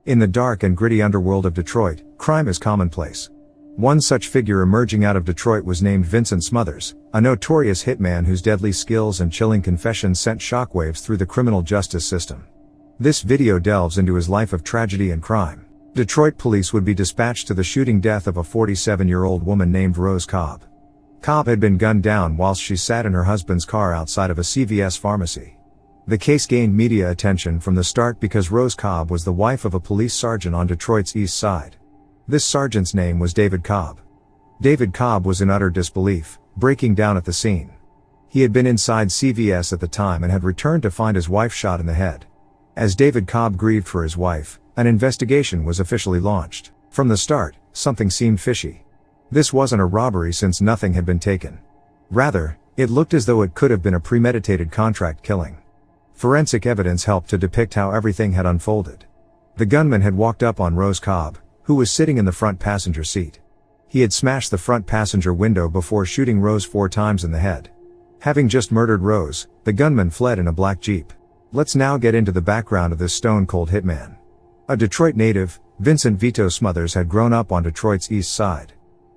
In the dark and gritty underworld of Detroit, crime is commonplace. One such figure emerging out of Detroit was named Vincent Smothers, a notorious hitman whose deadly skills and chilling confessions sent shockwaves through the criminal justice system. This video delves into his life of tragedy and crime. Detroit police would be dispatched to the shooting death of a 47-year-old woman named Rose Cobb. Cobb had been gunned down whilst she sat in her husband's car outside of a CVS pharmacy. The case gained media attention from the start because Rose Cobb was the wife of a police sergeant on Detroit's East Side. This sergeant's name was David Cobb. David Cobb was in utter disbelief, breaking down at the scene. He had been inside CVS at the time and had returned to find his wife shot in the head. As David Cobb grieved for his wife, an investigation was officially launched. From the start, something seemed fishy. This wasn't a robbery since nothing had been taken. Rather, it looked as though it could have been a premeditated contract killing. Forensic evidence helped to depict how everything had unfolded. The gunman had walked up on Rose Cobb, who was sitting in the front passenger seat. He had smashed the front passenger window before shooting Rose 4 times in the head. Having just murdered Rose, the gunman fled in a black Jeep. Let's now get into the background of this stone-cold hitman. A Detroit native, Vincent Vito Smothers had grown up on Detroit's East Side.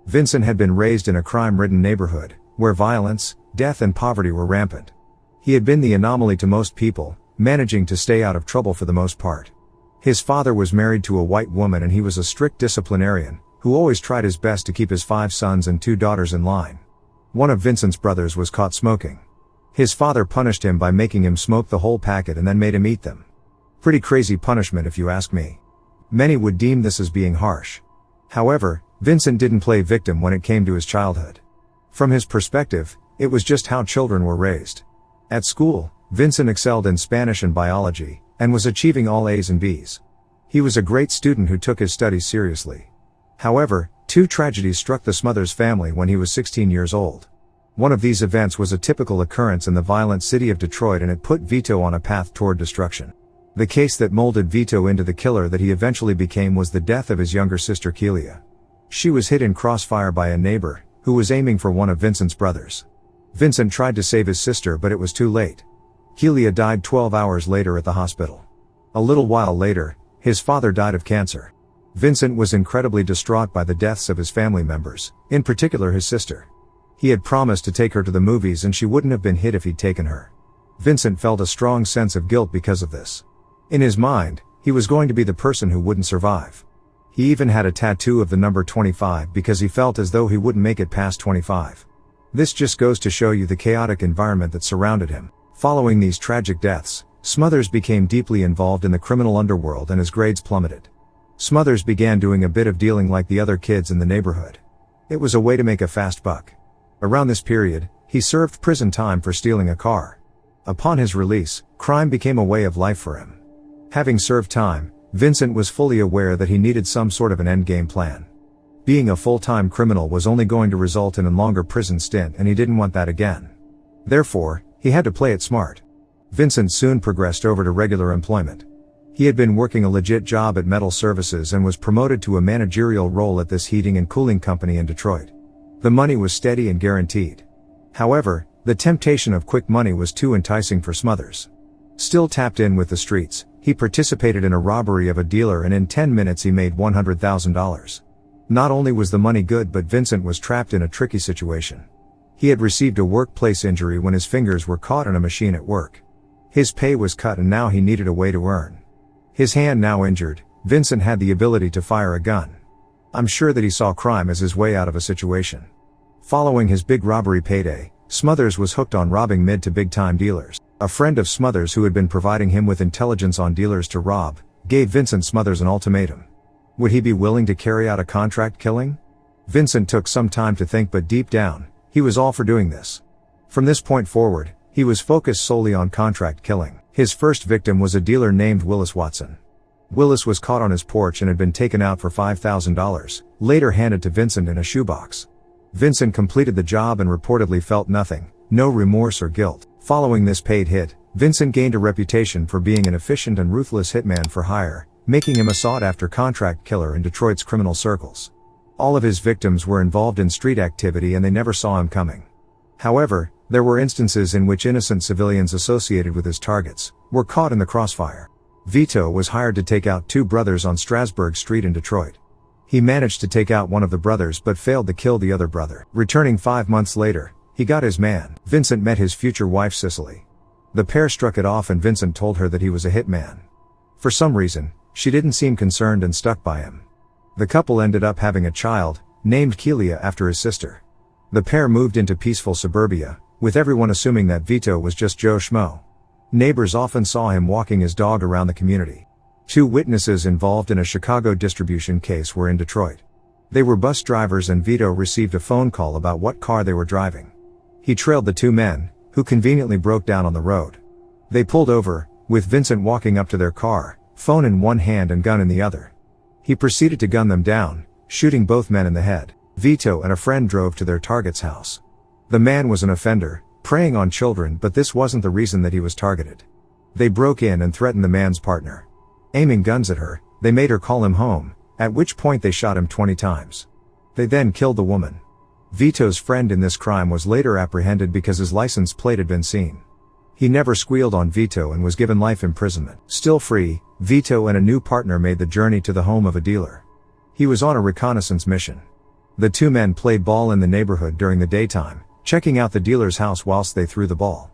Vincent had been raised in a crime-ridden neighborhood, where violence, death and poverty were rampant. He had been the anomaly to most people, managing to stay out of trouble for the most part. His father was married to a white woman and he was a strict disciplinarian, who always tried his best to keep his 5 sons and 2 daughters in line. One of Vincent's brothers was caught smoking. His father punished him by making him smoke the whole packet and then made him eat them. Pretty crazy punishment if you ask me. Many would deem this as being harsh. However, Vincent didn't play victim when it came to his childhood. From his perspective, it was just how children were raised. At school, Vincent excelled in Spanish and biology, and was achieving all A's and B's. He was a great student who took his studies seriously. However, 2 tragedies struck the Smothers family when he was 16 years old. One of these events was a typical occurrence in the violent city of Detroit and it put Vito on a path toward destruction. The case that molded Vito into the killer that he eventually became was the death of his younger sister Kelia. She was hit in crossfire by a neighbor, who was aiming for one of Vincent's brothers. Vincent tried to save his sister but it was too late. Kelia died 12 hours later at the hospital. A little while later, his father died of cancer. Vincent was incredibly distraught by the deaths of his family members, in particular his sister. He had promised to take her to the movies and she wouldn't have been hit if he'd taken her. Vincent felt a strong sense of guilt because of this. In his mind, he was going to be the person who wouldn't survive. He even had a tattoo of the number 25 because he felt as though he wouldn't make it past 25. This just goes to show you the chaotic environment that surrounded him. Following these tragic deaths, Smothers became deeply involved in the criminal underworld and his grades plummeted. Smothers began doing a bit of dealing like the other kids in the neighborhood. It was a way to make a fast buck. Around this period, he served prison time for stealing a car. Upon his release, crime became a way of life for him. Having served time, Vincent was fully aware that he needed some sort of an endgame plan. Being a full-time criminal was only going to result in a longer prison stint and he didn't want that again. Therefore, he had to play it smart. Vincent soon progressed over to regular employment. He had been working a legit job at Metal Services and was promoted to a managerial role at this heating and cooling company in Detroit. The money was steady and guaranteed. However, the temptation of quick money was too enticing for Smothers. Still tapped in with the streets, he participated in a robbery of a dealer and in 10 minutes he made $100,000. Not only was the money good but Vincent was trapped in a tricky situation. He had received a workplace injury when his fingers were caught in a machine at work. His pay was cut and now he needed a way to earn. His hand now injured, Vincent had the ability to fire a gun. I'm sure that he saw crime as his way out of a situation. Following his big robbery payday, Smothers was hooked on robbing mid to big-time dealers. A friend of Smothers who had been providing him with intelligence on dealers to rob, gave Vincent Smothers an ultimatum. Would he be willing to carry out a contract killing? Vincent took some time to think but deep down, he was all for doing this. From this point forward, he was focused solely on contract killing. His first victim was a dealer named Willis Watson. Willis was caught on his porch and had been taken out for $5,000, later handed to Vincent in a shoebox. Vincent completed the job and reportedly felt nothing, no remorse or guilt. Following this paid hit, Vincent gained a reputation for being an efficient and ruthless hitman for hire, making him a sought-after contract killer in Detroit's criminal circles. All of his victims were involved in street activity and they never saw him coming. However, there were instances in which innocent civilians associated with his targets were caught in the crossfire. Vito was hired to take out two brothers on Strasburg Street in Detroit. He managed to take out one of the brothers but failed to kill the other brother. Returning 5 months later, he got his man. Vincent met his future wife Cicely. The pair struck it off and Vincent told her that he was a hitman. For some reason, she didn't seem concerned and stuck by him. The couple ended up having a child, named Kelia after his sister. The pair moved into peaceful suburbia, with everyone assuming that Vito was just Joe Schmo. Neighbors often saw him walking his dog around the community. 2 witnesses involved in a Chicago distribution case were in Detroit. They were bus drivers and Vito received a phone call about what car they were driving. He trailed the 2 men, who conveniently broke down on the road. They pulled over, with Vincent walking up to their car, phone in one hand and gun in the other. He proceeded to gun them down, shooting both men in the head. Vito and a friend drove to their target's house. The man was an offender, preying on children, but this wasn't the reason that he was targeted. They broke in and threatened the man's partner. Aiming guns at her, they made her call him home, at which point they shot him 20 times. They then killed the woman. Vito's friend in this crime was later apprehended because his license plate had been seen. He never squealed on Vito and was given life imprisonment. Still free, Vito and a new partner made the journey to the home of a dealer. He was on a reconnaissance mission. The 2 men played ball in the neighborhood during the daytime, checking out the dealer's house whilst they threw the ball.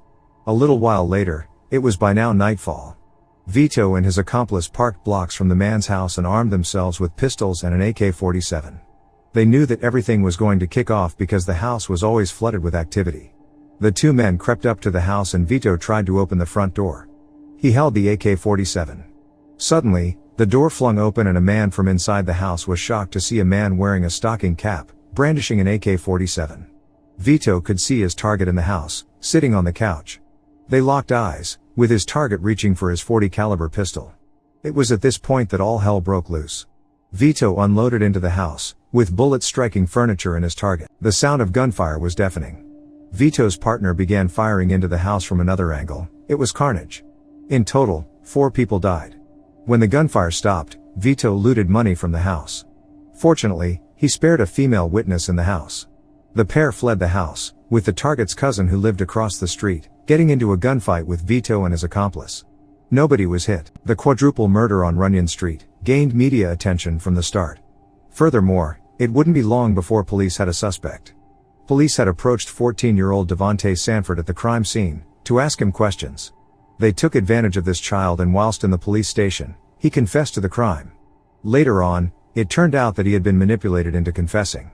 A little while later, it was by now nightfall. Vito and his accomplice parked blocks from the man's house and armed themselves with pistols and an AK-47. They knew that everything was going to kick off because the house was always flooded with activity. The 2 men crept up to the house and Vito tried to open the front door. He held the AK-47. Suddenly, the door flung open and a man from inside the house was shocked to see a man wearing a stocking cap, brandishing an AK-47. Vito could see his target in the house, sitting on the couch. They locked eyes, with his target reaching for his .40 caliber pistol. It was at this point that all hell broke loose. Vito unloaded into the house, with bullets striking furniture and his target. The sound of gunfire was deafening. Vito's partner began firing into the house from another angle. It was carnage. In total, 4 people died. When the gunfire stopped, Vito looted money from the house. Fortunately, he spared a female witness in the house. The pair fled the house, with the target's cousin who lived across the street, getting into a gunfight with Vito and his accomplice. Nobody was hit. The quadruple murder on Runyon Street gained media attention from the start. Furthermore, it wouldn't be long before police had a suspect. Police had approached 14-year-old Devontae Sanford at the crime scene, to ask him questions. They took advantage of this child and whilst in the police station, he confessed to the crime. Later on, it turned out that he had been manipulated into confessing.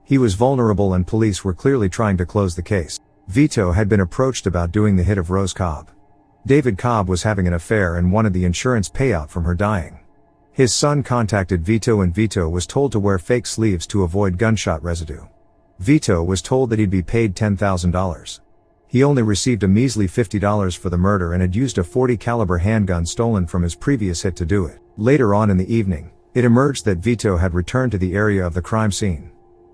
He was vulnerable and police were clearly trying to close the case. Vito had been approached about doing the hit of Rose Cobb. David Cobb was having an affair and wanted the insurance payout from her dying. His son contacted Vito and Vito was told to wear fake sleeves to avoid gunshot residue. Vito was told that he'd be paid $10,000. He only received a measly $50 for the murder and had used a .40 caliber handgun stolen from his previous hit to do it. Later on in the evening, it emerged that Vito had returned to the area of the crime scene.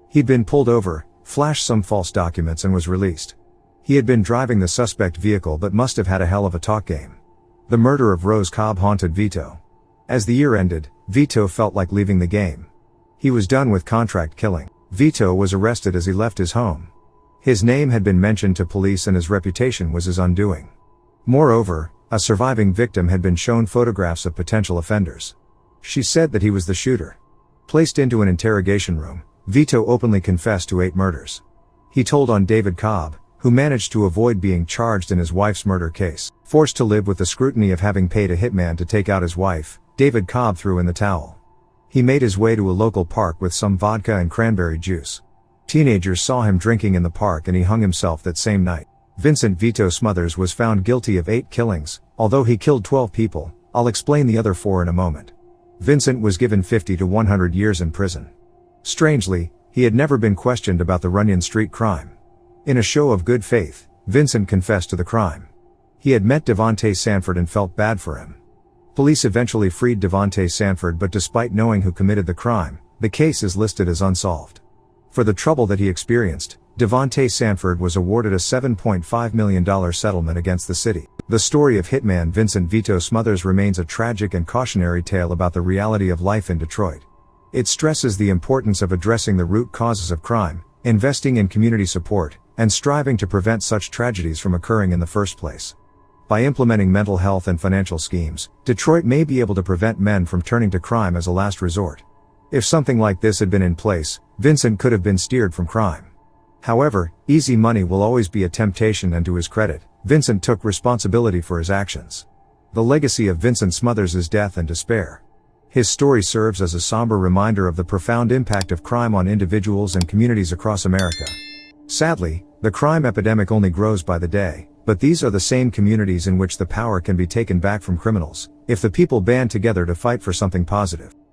He'd been pulled over, flashed some false documents and was released. He had been driving the suspect vehicle but must have had a hell of a talk game. The murder of Rose Cobb haunted Vito. As the year ended, Vito felt like leaving the game. He was done with contract killing. Vito was arrested as he left his home. His name had been mentioned to police and his reputation was his undoing. Moreover, a surviving victim had been shown photographs of potential offenders. She said that he was the shooter. Placed into an interrogation room, Vito openly confessed to 8 murders. He told on David Cobb, who managed to avoid being charged in his wife's murder case. Forced to live with the scrutiny of having paid a hitman to take out his wife, David Cobb threw in the towel. He made his way to a local park with some vodka and cranberry juice. Teenagers saw him drinking in the park and he hung himself that same night. Vincent Vito Smothers was found guilty of 8 killings, although he killed 12 people. I'll explain the other 4 in a moment. Vincent was given 50 to 100 years in prison. Strangely, he had never been questioned about the Runyon Street crime. In a show of good faith, Vincent confessed to the crime. He had met Devontae Sanford and felt bad for him. Police eventually freed Devontae Sanford, but despite knowing who committed the crime, the case is listed as unsolved. For the trouble that he experienced, Devontae Sanford was awarded a $7.5 million settlement against the city. The story of hitman Vincent Vito Smothers remains a tragic and cautionary tale about the reality of life in Detroit. It stresses the importance of addressing the root causes of crime, investing in community support, and striving to prevent such tragedies from occurring in the first place. By implementing mental health and financial schemes, Detroit may be able to prevent men from turning to crime as a last resort. If something like this had been in place, Vincent could have been steered from crime. However, easy money will always be a temptation, and to his credit, Vincent took responsibility for his actions. The legacy of Vincent Smothers is death and despair. His story serves as a somber reminder of the profound impact of crime on individuals and communities across America. Sadly, the crime epidemic only grows by the day, but these are the same communities in which the power can be taken back from criminals, if the people band together to fight for something positive.